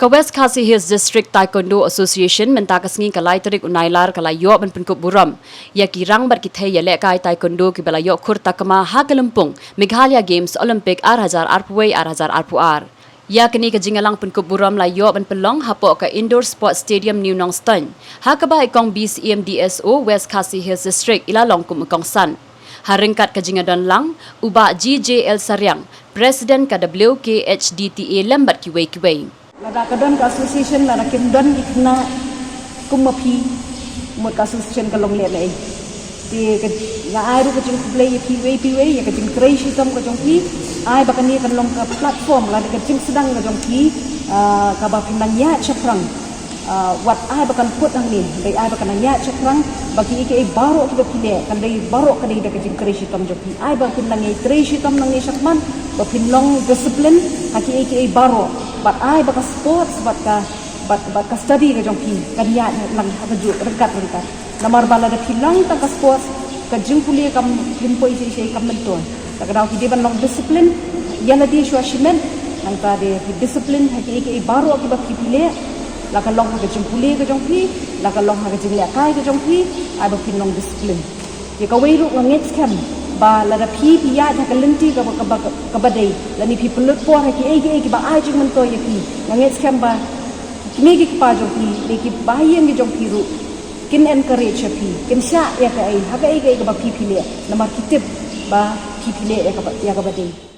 Ka West Khasi Hills District Taekwondo Association mentakas ngi kalai tarik unailar kalai yo ban penkop buram ya ki rang bar ki thei ya le kai taekwondo ki bala yo khur takma ha kalempung Meghalaya Games Olympic 2000 arpway 2000 arpuar ya kini ka jingalang penkop buram la yo ban pelong hapo ka indoor sports stadium New Nong Stan ha ka ba ikong bis EMDSO West Khasi Hills District ilalong kum ikong san haringkat ka jingadon lang uba GJL Saryang President ka WKHDTA lambat kiwei Lada kadon ka association lada kimdon ikna kumapi mut ka association ka long le lai ti ka nga ai ru ka jing play PWPW ya ka jing crazy tom ka jong pi ai ba kan ni kan long ka platform lada ka jing sedang ka jong pi ka ba pinang ya chakrang wat ai ba kan put ang ni dai ai ba kan ya chakrang bagi ke baro ki ba pile kan dai baro ka dai ka jing crazy tom jong pi ai ba pinang ni crazy tom nang ni sakman ba pinlong discipline haki ke baro but I baka sports but ka study ka jong pi kanya lang ha ju rekat namar bala da pilang ta ka sports ka jingpuli kam limpo isi kam menton ta ka daw ki deban long discipline yana di shwa shimen nang ta de discipline ha ki baro ki ba ki pile la ka long ka jingpuli ka jong pi la ka long ha ka jingle kai ka jong pi ai ba pin long discipline ye ka weiru ngets kam ba la da pi ya ta ka lenti ka ba dei la ni people look for ha ki ba ai jing man to ye ki ngets kam ba mi ki pa jo ki le ki ba yen ki jong pi ru kin encourage pi kin sha ya ka ai ha ka ba pi le na mar ki tip ba pi le ya ka ba dei